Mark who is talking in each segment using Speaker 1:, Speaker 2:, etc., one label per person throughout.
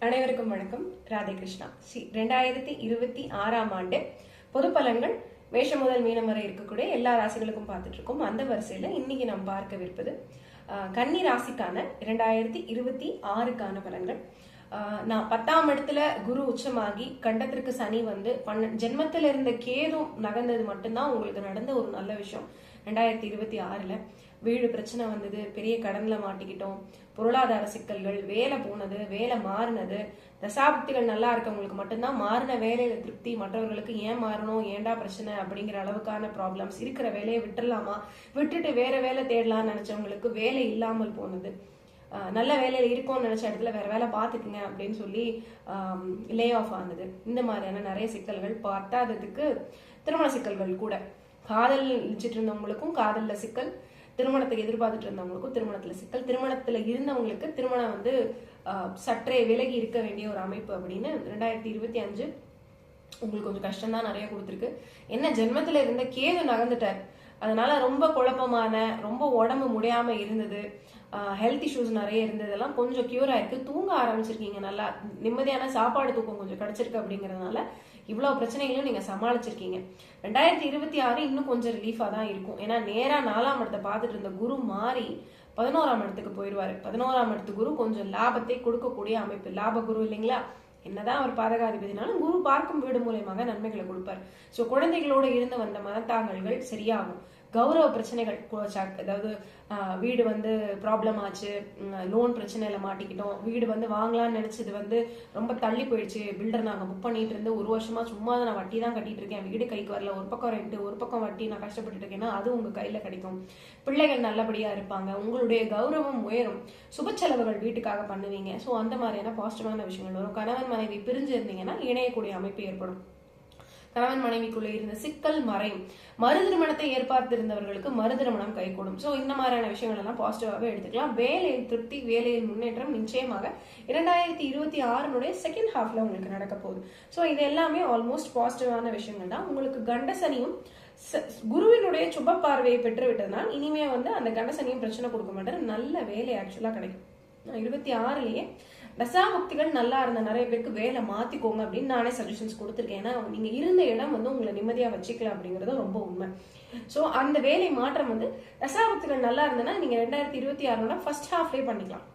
Speaker 1: அனைவருக்கும் வணக்கம். ராதே கிருஷ்ணா. 2026ஆம் ஆண்டு பொது பலன்கள் மேஷம் முதல் மீனம் வரை இருக்கக்கூடிய எல்லா ராசிகளுக்கும் பார்த்துட்டு இருக்கோம். அந்த வரிசையில இன்னைக்கு நாம் பார்க்கவிருப்பது கன்னி ராசிக்கான 2026க்கான பலன்கள். நான் 10ஆம் இடத்துல குரு உச்சமாகி கண்டத்திற்கு சனி வந்து ஜென்மத்தில் இருந்த கேதும் நகர்ந்தது மட்டும்தான் உங்களுக்கு நடந்த ஒரு நல்ல விஷயம். 2026ல வீடு பிரச்சனை வந்தது, பெரிய கடன்ல மாட்டிக்கிட்டோம், பொருளாதார சிக்கல்கள், வேலை போனது, வேலை மாறினது, தசாபக்திகள் நல்லா இருக்கவங்களுக்கு மட்டும்தான் மாறின வேலையில திருப்தி, மற்றவர்களுக்கு ஏன் மாறணும், ஏண்டா பிரச்சனை அப்படிங்கிற அளவுக்கான ப்ராப்ளம்ஸ், இருக்கிற வேலையை விட்டுடலாமா, விட்டுட்டு வேற வேலை தேடலாம்னு நினைச்சவங்களுக்கு வேலை இல்லாமல் போனது, நல்ல வேலையில இருக்கும்னு நினைச்ச இடத்துல வேற வேலை பார்த்துக்குங்க அப்படின்னு சொல்லி லே ஆஃப் ஆனது, இந்த மாதிரியான நிறைய சிக்கல்கள். பத்தாததுக்கு திருமண சிக்கல்கள் கூட, காதல் வச்சுட்டு இருந்தவங்களுக்கும் காதல்ல சிக்கல், திருமணத்தை எதிர்பார்த்துட்டு இருந்தவங்களுக்கும் திருமணத்துல சிக்கல், திருமணத்துல இருந்தவங்களுக்கு திருமணம் வந்து சற்றே விலகி இருக்க வேண்டிய ஒரு அமைப்பு அப்படின்னு 2025 உங்களுக்கு கொஞ்சம் கஷ்டம் தான் நிறைய கொடுத்துருக்கு. என்ன ஜென்மத்துல இருந்த கேது நகர்ந்துட்டார், அதனால ரொம்ப குழப்பமான, ரொம்ப உடம்பு முடியாம இருந்தது, ஹெல்த் இஷ்யூஸ் நிறைய இருந்ததெல்லாம் கொஞ்சம் கியூர் ஆயிருக்கு. தூங்க ஆரம்பிச்சிருக்கீங்க, நல்லா நிம்மதியான சாப்பாடு தூக்கம் கொஞ்சம் கிடைச்சிருக்கு. அப்படிங்கறதுனால இவ்வளவு பிரச்சனைகளும் நீங்க சமாளிச்சிருக்கீங்க. 2026 இன்னும் கொஞ்சம் ரிலீஃபா தான் இருக்கும். ஏன்னா நேரா 4ஆம் இடத்தை பார்த்துட்டு இருந்த குரு மாறி 11ஆம் இடத்துக்கு போயிடுவாரு. 11ஆம் இடத்து குரு கொஞ்சம் லாபத்தை கொடுக்கக்கூடிய அமைப்பு, லாப குரு இல்லைங்களா. என்னதான் அவர் பாதகாதிபதினாலும் குரு பார்க்கும் வீடு மூலயமாக நன்மைகளை கொடுப்பார். சோ குழந்தைகளோட இருந்து வந்த மனத்தாங்கல்கள் சரியாகும். கௌரவ பிரச்சனைகள், அதாவது வீடு வந்து ப்ராப்ளம் ஆச்சு, லோன் பிரச்சனையில மாட்டிக்கிட்டோம், வீடு வந்து வாங்கலாம்னு நினைச்சது வந்து ரொம்ப தள்ளி போயிடுச்சு, பில்டர் நாங்க புக் பண்ணிட்டு இருந்து 1 வருஷமா சும்மா தான் நான் வட்டி தான் கட்டிட்டு இருக்கேன், வீடு கைக்கு வரல, ஒரு பக்கம் ரெண்ட் ஒரு பக்கம் வட்டி, நான் கஷ்டப்பட்டு இருக்கேன்னா அது உங்க கையில கிடைக்கும். பிள்ளைகள் நல்லபடியா இருப்பாங்க, உங்களுடைய கௌரவம் உயரும், சுப செலவுகள் வீட்டுக்காக பண்ணுவீங்க. ஸோ அந்த மாதிரியான பாசிட்டிவான விஷயங்கள் வரும். கணவன் மனைவி பிரிஞ்சு இருந்தீங்கன்னா இணையக்கூடிய அமைப்பு ஏற்படும். கணவன் மனைவிக்குள்ள இருந்த சிக்கல் மறையும். மறு திருமணத்தை ஏற்பார்த்திருந்தவர்களுக்கு மறு திருமணம் கைகூடும். சோ இந்த மாதிரியான விஷயங்கள் எல்லாம் பாசிட்டிவாவே எடுத்துக்கலாம். வேலையில் திருப்தி, வேலையில் முன்னேற்றம் நிச்சயமாக 2026 செகண்ட் ஹாஃப்ல உங்களுக்கு நடக்க போகுது. சோ இது எல்லாமே ஆல்மோஸ்ட் பாசிட்டிவான விஷயங்கள் தான். உங்களுக்கு கண்டசனியும் குருவினுடைய சுப பார்வையை பெற்று விட்டதுனால் இனிமே வந்து அந்த கண்டசனியும் பிரச்சனை கொடுக்க மாட்டாரு, நல்ல வேலை ஆக்சுவலா கிடைக்கும். 26லயே தசாபக்திகள் நல்லா இருந்த நிறைய பேருக்கு வேலை மாத்திக்கோங்க அப்படின்னு நானே சஜஷன்ஸ் கொடுத்துருக்கேன். ஏன்னா நீங்க இருந்த இடம் வந்து உங்களை நிம்மதியா வச்சுக்கலாம் அப்படிங்கறது ரொம்ப உண்மை. சோ அந்த வேலை மாற்றம் வந்து தசாபக்திகள் நல்லா இருந்ததுன்னா நீங்க 2026 ஃபர்ஸ்ட் ஹாஃப்லயே பண்ணிக்கலாம்.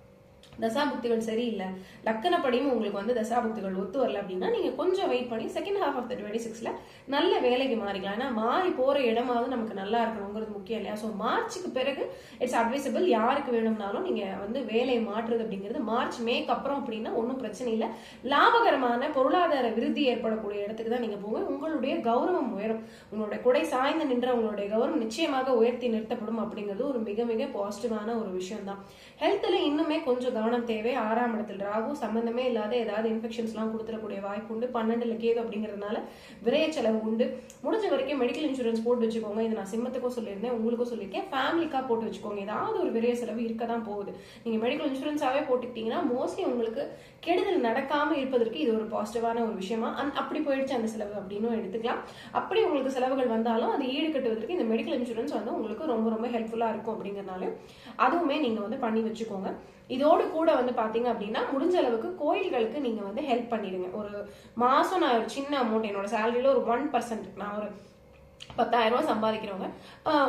Speaker 1: தசாபுக்திகள் சரியில்லை, லக்கணப்படியும் உங்களுக்கு வந்து தசாபுக்திகள் ஒத்து வரல அப்படின்னா நீங்க கொஞ்சம் வெயிட் பண்ணி செகண்ட் ஹாஃப் ஆஃப் 26ல நல்ல வேலைக்கு மாறிக்கலாம். ஏன்னா மாறி போற இடமாவது நமக்கு நல்லா இருக்கணுங்கிறது முக்கியம் இல்லையா. ஸோ மார்ச்சுக்கு பிறகு இட்ஸ் அட்வைசபிள், யாருக்கு வேணும்னாலும் நீங்க வந்து வேலையை மாற்றுறது அப்படிங்கிறது மார்ச் மேக்கு அப்புறம் அப்படின்னா ஒன்றும் பிரச்சனை இல்லை. லாபகரமான பொருளாதார விருத்தி ஏற்படக்கூடிய இடத்துக்கு தான் நீங்க போங்க. உங்களுடைய கௌரவம் உயரும், உங்களுடைய குடை சாய்ந்து நின்ற உங்களுடைய கௌரவம் நிச்சயமாக உயர்த்தி நிறுத்தப்படும் அப்படிங்கிறது ஒரு மிக மிக பாசிட்டிவான ஒரு விஷயம் தான். ஹெல்த்ல இன்னுமே கொஞ்சம் கவனம் தேவை. 6ஆம் இடத்தில் ராகு, சம்பந்தமே இல்லாத ஏதாவது இன்ஃபெக்ஷன்ஸ் எல்லாம் கொடுத்துடக்கூடிய வாய்ப்பு உண்டு. 12ல கேது அப்படிங்கறதுனால விரைய செலவு உண்டு. முடிஞ்ச வரைக்கும் மெடிக்கல் இன்சூரன்ஸ் போட்டு வச்சுக்கோங்க. இது நான் சிம்மத்துக்கும் சொல்லியிருந்தேன், உங்களுக்கும் சொல்லியிருக்கேன். ஃபேமிலிக்கா போட்டு வச்சுக்கோங்க. ஏதாவது ஒரு விரைய செலவு இருக்கதான் போகுது. நீங்க மெடிக்கல் இன்சூரன்ஸாவே போட்டுக்கிட்டீங்கன்னா மோஸ்ட்லி உங்களுக்கு கெடுதல் நடக்காம இருப்பதற்கு இது ஒரு பாசிட்டிவான ஒரு விஷயமா. அப்படி போயிடுச்சு அந்த செலவு அப்படின்னு எடுத்துக்கலாம். அப்படி உங்களுக்கு செலவுகள் வந்தாலும் அது ஈடு கட்டுவதற்கு இந்த மெடிக்கல் இன்சூரன்ஸ் வந்து உங்களுக்கு ரொம்ப ரொம்ப ஹெல்ப்ஃபுல்லா இருக்கும். அப்படிங்கறதுனால அதுவுமே நீங்க வந்து பண்ணி வச்சுக்கோங்க. இதோடு கூட வந்து பாத்தீங்க அப்படின்னா முடிஞ்ச அளவுக்கு கோயில்களுக்கு நீங்க வந்து ஹெல்ப் பண்ணிடுங்க. ஒரு மாசம் நான் ஒரு சின்ன அமௌண்ட், என்னோட சேலரியில ஒரு 1%, நான் ஒரு 10,000 ரூபாய் சம்பாதிக்கிறவங்க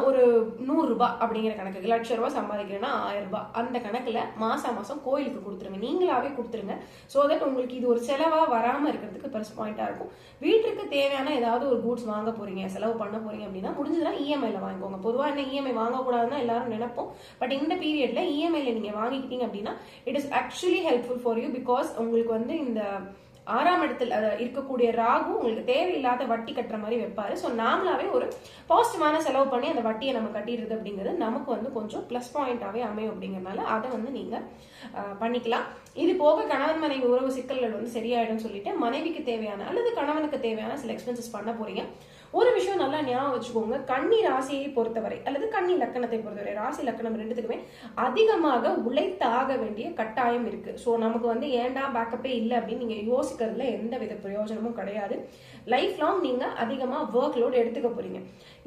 Speaker 1: ஒரு 100 ரூபாய் அப்படிங்கிற கணக்கு, லட்சம் ரூபாய் சம்பாதிக்கிறேன்னா 1000 ரூபாய், அந்த கணக்குல மாசம் மாசம் கோயிலுக்கு கொடுத்துருங்க, நீங்களாவே கொடுத்துருங்க. சோ தட் உங்களுக்கு இது ஒரு செலவா வராம இருக்கிறதுக்கு பெருசு பாயிண்டா இருக்கும். வீட்டுக்கு தேவையான ஏதாவது ஒரு கூட்ஸ் வாங்க போறீங்க, செலவு பண்ண போறீங்க அப்படின்னா முடிஞ்சதுன்னா இஎம்ஐல வாங்கிக்கோங்க. பொதுவா என்ன இஎம்ஐ வாங்கக்கூடாதுன்னா எல்லாரும் நினைப்போம். பட் இந்த பீரியட்ல இஎம்ஐல நீங்க வாங்கிக்கிட்டீங்க அப்படின்னா it is actually helpful for you. Because உங்களுக்கு வந்து இந்த 6ஆம் இடத்தில் இருக்கக்கூடிய ராகு உங்களுக்கு தேவையில்லாத வட்டி கட்டுற மாதிரி வைப்பாரு. ஸோ நாமளாவே ஒரு பாசிட்டிவான செலவு பண்ணி அந்த வட்டியை நம்ம கட்டிடுறது அப்படிங்கிறது நமக்கு வந்து கொஞ்சம் பிளஸ் பாயிண்டாவே அமையும். அப்படிங்கறதுனால அதை வந்து நீங்க பண்ணிக்கலாம். இது போக கணவன் மனைவி உறவு சிக்கல்கள் வந்து சரியாயிடும் சொல்லிட்டு மனைவிக்கு தேவையான அல்லது கணவனுக்கு தேவையான சில எக்ஸ்பென்சஸ் பண்ண போறீங்க. ஒரு விஷயம் நல்லா ஞாபகம் வச்சுக்கோங்க, கன்னி ராசியை பொறுத்தவரை அல்லது கன்னி லக்கணத்தை பொறுத்தவரை, ராசி லக்கணம் ரெண்டுத்துக்குமே அதிகமாக உழைத்தாக வேண்டிய கட்டாயம் இருக்கு. ஸோ நமக்கு வந்து ஏண்டா பேக்கப்பே இல்லை அப்படின்னு நீங்க யோசிக்கிறதுல எந்த வித பிரயோஜனமும் கிடையாது. லைஃப் லாங் நீங்க அதிகமா ஒர்க் லோட் எடுத்துக்க போறீங்க.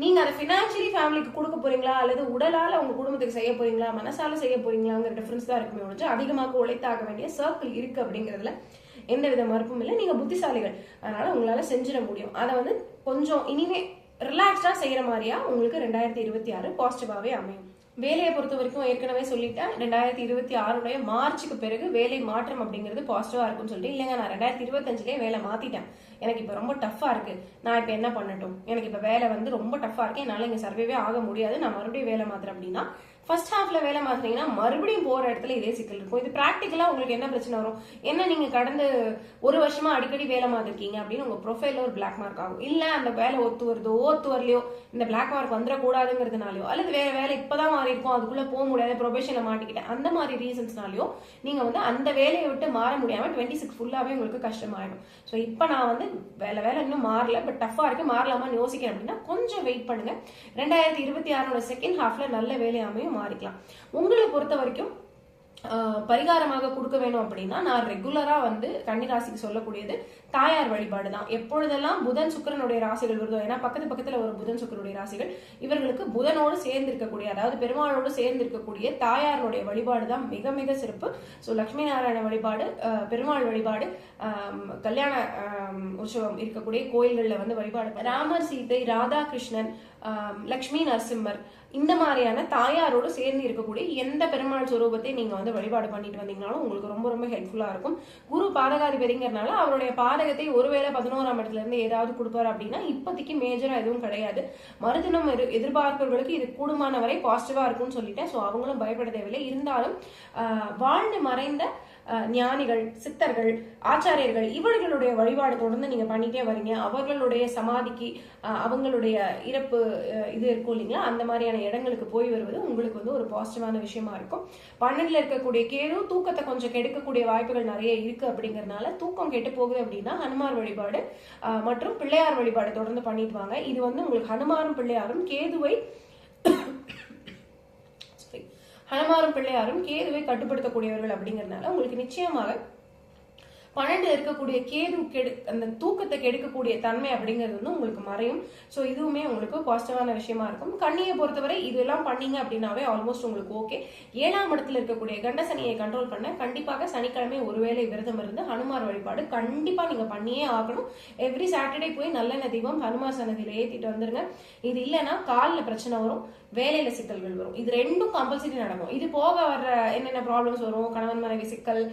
Speaker 1: நீங்க அதை பினான்சியலி ஃபேமிலிக்கு கொடுக்க போறீங்களா அல்லது உடலால உங்க குடும்பத்துக்கு செய்ய போறீங்களா மனசால செய்ய போறீங்களாங்கிற டிஃபரன்ஸ் தான் இருக்குமே ஒழிஞ்சு அதிகமாக உழைத்தாக வேண்டிய சர்க்கிள் இருக்கு அப்படிங்கிறதுல எந்த வித மறுப்பும் இல்லை. நீங்க புத்திசாலிகள், அதனால உங்களால செஞ்சிட முடியும். அதை வந்து கொஞ்சம் இனிமே ரிலாக்ஸ்டா செய்யற மாதிரியா உங்களுக்கு 2026 பாசிட்டிவாவே அமையும். வேலையை பொறுத்த வரைக்கும் ஏற்கனவே சொல்லிட்டேன், 2026 மார்ச்சுக்கு பிறகு வேலை மாற்றம் அப்படிங்கிறது பாசிட்டிவா இருக்கும்னு சொல்லிட்டு. இல்லைங்க, நான் 2025 வேலை மாத்திட்டேன், எனக்கு இப்ப ரொம்ப டஃபா இருக்கு, நான் இப்ப என்ன பண்ணட்டும், எனக்கு இப்ப வேலை வந்து ரொம்ப டஃபா இருக்கு, என்னால இங்க சர்வேவே ஆக முடியாது, நான் மறுபடியும் வேலை மாத்துறேன் அப்படின்னா ஃபர்ஸ்ட் ஹாஃப்ல வேலை மாத்தினீங்கன்னா மறுபடியும் போற இடத்துல இதே சிக்கல் இருக்கும். இது பிராக்டிக்கலா உங்களுக்கு என்ன பிரச்சனை வரும், என்ன நீங்க கடந்த ஒரு வருஷமா அடிக்கடி வேலை மாத்திருக்கீங்க அப்படின்னு உங்க ப்ரொஃபைல்ல ஒரு பிளாக் மார்க் ஆகும். இல்ல அந்த வேலை ஒத்து வருதோ ஒத்து வரலையோ இந்த பிளாக் மார்க் வந்துடக்கூடாதுங்கிறதுனாலயோ அல்லது வேற வேலை இப்பதான் மாறி இருக்கும் அதுக்குள்ள போக முடியாது ப்ரொபேஷன்ல மாட்டிக்கிட்டேன் அந்த மாதிரி ரீசன்ஸ்னாலயோ நீங்க வந்து அந்த வேலையை விட்டு மாற முடியாம 26 ஃபுல்லாவே உங்களுக்கு கஷ்டமாயிடும். ஸோ இப்போ நான் வந்து வேலை இன்னும் மாறல, பட் டஃபா இருக்கு, மாறலாமான்னு யோசிக்கிறேன் அப்படின்னா கொஞ்சம் வெயிட் பண்ணுங்க. 2026 செகண்ட் ஹாஃப்ல நல்ல வேலையாமையும் மாறிக்கலாம். உங்களை பொறுத்த வரைக்கும் பரிகாரமாக கொடுக்க வேணும் அப்படின்னா நான் ரெகுலரா வந்து கன்னிராசிக்கு சொல்லக்கூடியது தாயார் வழிபாடு தான். எப்பொழுதெல்லாம் புதன் சுக்கிரனுடைய ராசிகள் வருதோ, ஏன்னா பக்கத்துல ஒரு புதன் சுக்கிரனுடைய ராசிகள், இவர்களுக்கு புதனோடு சேர்ந்து இருக்கக்கூடிய அதாவது பெருமாளோடு சேர்ந்து இருக்கக்கூடிய தாயாருடைய வழிபாடு தான் மிக மிக சிறப்பு. ஸோ லட்சுமி நாராயண வழிபாடு, பெருமாள் வழிபாடு, கல்யாண உற்சவம் இருக்கக்கூடிய கோயில்களில் வந்து வழிபாடு, ராமர் சீதை ராதாகிருஷ்ணன், லக்ஷ்மி நரசிம்மர், இந்த மாதிரியான தாயாரோடு சேர்ந்து இருக்கக்கூடிய எந்த பெருமாள் சுரூபத்தை நீங்க வந்து வழிபாடு பண்ணிட்டு வந்தீங்கனாலும் உங்களுக்கு ரொம்ப ரொம்ப ஹெல்ப்ஃபுல்லா இருக்கும். குரு பாதகாதிபதிங்கிறதுனால அவருடைய பாதகத்தை ஒருவேளை 11ஆம் இடத்துல இருந்து ஏதாவது கொடுப்பாரு அப்படின்னா இப்போதைக்கு மேஜரா எதுவும் கிடையாது. மறுதினம் எதிர்பார்ப்பவர்களுக்கு இது கூடுமான வரை பாசிட்டிவா இருக்கும்னு சொல்லிட்டேன். ஸோ அவங்களும் பயப்பட தேவையில்லை. இருந்தாலும் வாழ்ந்து மறைந்த ஞானிகள், சித்தர்கள், ஆச்சாரியர்கள் இவர்களுடைய வழிபாடு தொடர்ந்து நீங்க பண்ணிட்டே வரீங்க. அவர்களுடைய சமாதிக்கு அவங்களுடைய இறப்பு இது இருக்கும் இல்லைங்களா, அந்த மாதிரியான இடங்களுக்கு போய் வருவது உங்களுக்கு வந்து ஒரு பாசிட்டிவான விஷயமா இருக்கும். 12ல இருக்கக்கூடிய கேது தூக்கத்தை கொஞ்சம் கெடுக்கக்கூடிய வாய்ப்புகள் நிறைய இருக்கு. அப்படிங்கறதுனால தூக்கம் கெட்டு போகுது அப்படின்னா ஹனுமார் வழிபாடு மற்றும் பிள்ளையார் வழிபாடு தொடர்ந்து பண்ணிட்டு வாங்க. இது வந்து உங்களுக்கு ஹனுமாரும் பிள்ளையாரும் கேதுவை கட்டுப்படுத்தக்கூடியவர்கள் அப்படிங்கறதுனால உங்களுக்கு நிச்சயமாக 12 இருக்கக்கூடிய கேது அந்த தூக்கத்தை கெடுக்கக்கூடிய தன்மை அப்படிங்கிறது வந்து உங்களுக்கு மறையும். ஸோ இதுவுமே உங்களுக்கு பாசிட்டிவான விஷயமா இருக்கும். கன்னியை பொறுத்தவரை இதெல்லாம் பண்ணீங்க அப்படின்னாவே ஆல்மோஸ்ட் உங்களுக்கு ஓகே. 7ஆம் இடத்துல இருக்கக்கூடிய கண்டசனியை கண்ட்ரோல் பண்ண கண்டிப்பாக சனிக்கிழமை ஒருவேளை விரதம் இருந்து ஹனுமார் வழிபாடு கண்டிப்பா நீங்க பண்ணியே ஆகணும். எவ்ரி சாட்டர்டே போய் நல்லெண்ணெய் தீபம் ஹனுமார் சன்னதியில ஏத்திட்டு வந்துருங்க. இது இல்லைன்னா காலில் பிரச்சனை வரும், வேலையில சிக்கல்கள் வரும். இது ரெண்டும் கம்பல்சரி நடக்கும். இது போக வர்ற என்னென்ன ப்ராப்ளம்ஸ் வரும், கணவன் மனைவி சிக்கல்,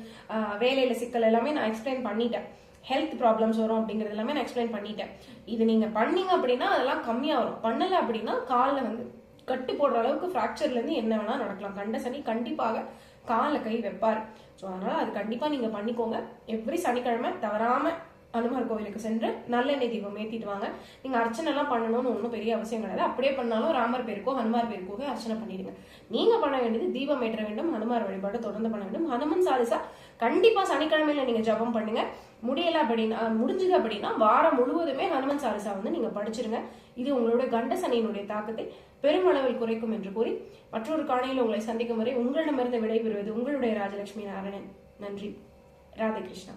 Speaker 1: வேலையில சிக்கல் எல்லாமே நான் எக்ஸ்பிளைன் பண்ணிட்டேன். ஹெல்த் ப்ராப்ளம்ஸ் வரும் அப்படிங்கிறது எல்லாமே நான் எக்ஸ்பிளைன் பண்ணிட்டேன். இது நீங்க பண்ணீங்க அப்படின்னா அதெல்லாம் கம்மியா வரும். பண்ணல அப்படின்னா காலில் வந்து கட்டு போடுற அளவுக்கு ஃப்ராக்சர்ல இருந்து என்ன வேணா நடக்கலாம். கண்ட சனி கண்டிப்பாக காலில் கை வைப்பாரு. ஸோ அதனால அது கண்டிப்பா நீங்க பண்ணிக்கோங்க. எவ்ரி சனிக்கிழமை தவறாம ஹனுமார் கோவிலுக்கு சென்று நல்லெண்ணெய் தீபம் ஏத்திட்டு வாங்க. நீங்க அர்ச்சனை எல்லாம் பண்ணணும்னு ஒன்றும் பெரிய அவசியம் கிடையாது. அப்படியே பண்ணாலும் ராமர் பேருக்கோ ஹனுமார் பேருக்கோ அர்ச்சனை பண்ணிடுங்க. நீங்க பண்ண வேண்டியது தீபம் ஏற்ற வேண்டும், ஹனுமார் வழிபாடு தொடர்ந்து பண்ண வேண்டும். ஹனுமன் சாலிசா கண்டிப்பா சனிக்கிழமையில நீங்க ஜபம் பண்ணுங்க. முடியல அப்படின்னா முடிஞ்சது அப்படின்னா வாரம் முழுவதுமே ஹனுமன் சாலிசா வந்து நீங்க படிச்சிருங்க. இது உங்களோட கண்ட சனியினுடைய தாக்கத்தை பெருமளவில் குறைக்கும் என்று கூறி மற்றொரு காணையில் உங்களை சந்திக்கும் வரை உங்களிடமிருந்து விடைபெறுவது உங்களுடைய ராஜலட்சுமி நாராயணன். நன்றி. ராதே கிருஷ்ணா.